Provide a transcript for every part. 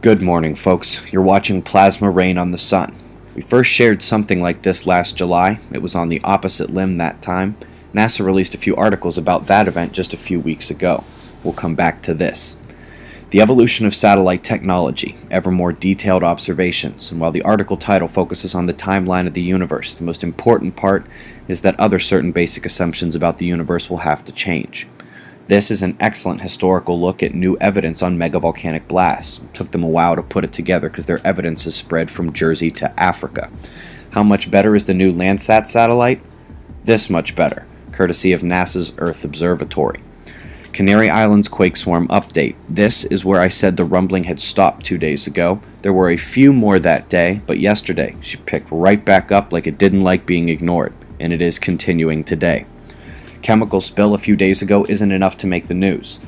Good morning, folks. You're watching Plasma Rain on the Sun. We first shared something like this last July. It was on the opposite limb that time. NASA released a few articles about that event just a few weeks ago. We'll come back to this. The evolution of satellite technology, ever more detailed observations, and while the article title focuses on the timeline of the universe, the most important part is that other certain basic assumptions about the universe will have to change. This is an excellent historical look at new evidence on megavolcanic blasts. It took them a while to put it together because their evidence has spread from Jersey to Africa. How much better is the new Landsat satellite? This much better, courtesy of NASA's Earth Observatory. Canary Islands quake swarm update. This is where I said the rumbling had stopped 2 days ago. There were a few more that day, but yesterday she picked right back up like it didn't like being ignored, and it is continuing today. Chemical spill a few days ago isn't enough to make the news,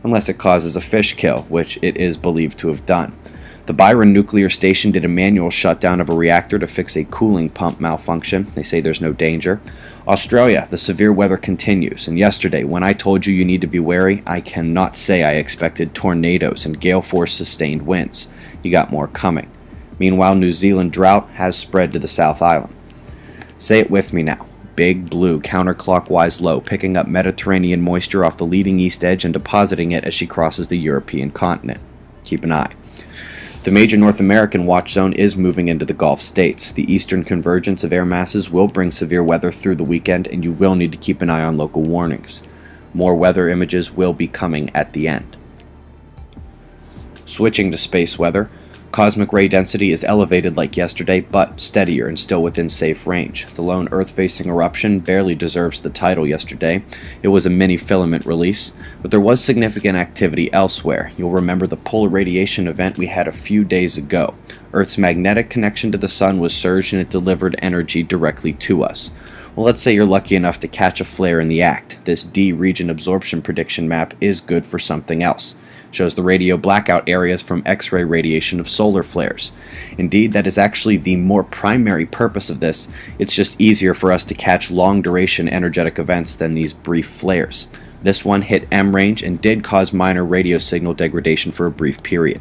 unless it causes a fish kill, which it is believed to have done. The Byron nuclear station did a manual shutdown of a reactor to fix a cooling pump malfunction. They say there's no danger. Australia, the severe weather continues, and yesterday, when I told you need to be wary, I cannot say I expected tornadoes and gale force sustained winds. You got more coming. Meanwhile, New Zealand drought has spread to the South Island. Say it with me now. Big blue counterclockwise low, picking up Mediterranean moisture off the leading east edge and depositing it as she crosses the European continent. Keep an eye. The major North American watch zone is moving into the Gulf states. The eastern convergence of air masses will bring severe weather through the weekend, and you will need to keep an eye on local warnings. More weather images will be coming at the end. Switching to space weather. Cosmic ray density is elevated like yesterday, but steadier and still within safe range. The lone Earth-facing eruption barely deserves the title yesterday. It was a mini filament release, but there was significant activity elsewhere. You'll remember the polar radiation event we had a few days ago. Earth's magnetic connection to the sun was surged and it delivered energy directly to us. Well, let's say you're lucky enough to catch a flare in the act. This D region absorption prediction map is good for something else. Shows the radio blackout areas from X-ray radiation of solar flares. Indeed, that is actually the more primary purpose of this. It's just easier for us to catch long-duration energetic events than these brief flares. This one hit M range and did cause minor radio signal degradation for a brief period.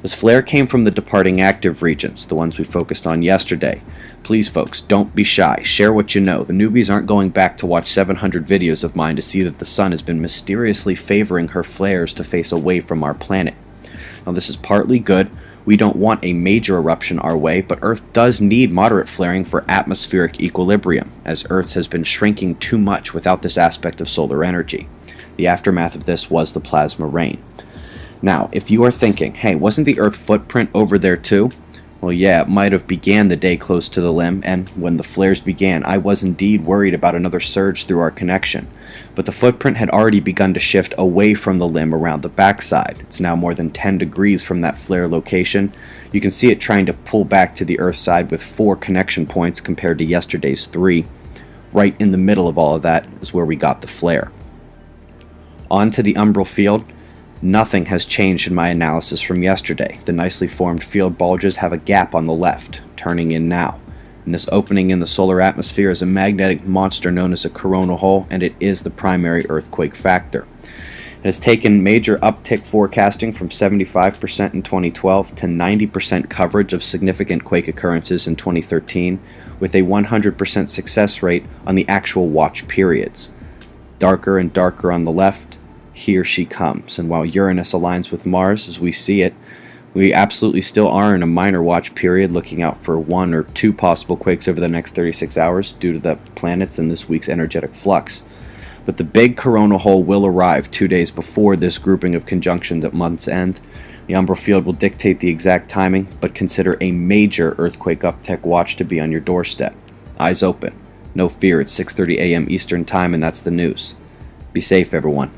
This flare came from the departing active regions, the ones we focused on yesterday. Please folks, don't be shy, share what you know. The newbies aren't going back to watch 700 videos of mine to see that the sun has been mysteriously favoring her flares to face away from our planet. Now this is partly good. We don't want a major eruption our way, but Earth does need moderate flaring for atmospheric equilibrium, as Earth has been shrinking too much without this aspect of solar energy. The aftermath of this was the plasma rain. Now, if you are thinking, hey, wasn't the Earth footprint over there too? Well, yeah, it might have began the day close to the limb, and when the flares began, I was indeed worried about another surge through our connection. But the footprint had already begun to shift away from the limb around the backside. It's now more than 10 degrees from that flare location. You can see it trying to pull back to the Earth side with 4 connection points compared to yesterday's 3. Right in the middle of all of that is where we got the flare. On to the umbral field. Nothing has changed in my analysis from yesterday. The nicely formed field bulges have a gap on the left, turning in now. And this opening in the solar atmosphere is a magnetic monster known as a coronal hole, and it is the primary earthquake factor. It has taken major uptick forecasting from 75% in 2012 to 90% coverage of significant quake occurrences in 2013, with a 100% success rate on the actual watch periods. Darker and darker on the left. Here she comes, and while Uranus aligns with Mars as we see it, we absolutely still are in a minor watch period, looking out for 1 or 2 possible quakes over the next 36 hours due to the planets and this week's energetic flux. But the big coronal hole will arrive 2 days before this grouping of conjunctions at month's end. The umbral field will dictate the exact timing, but consider a major earthquake uptick watch to be on your doorstep. Eyes open. No fear, it's 6:30 a.m. Eastern Time, and that's the news. Be safe, everyone.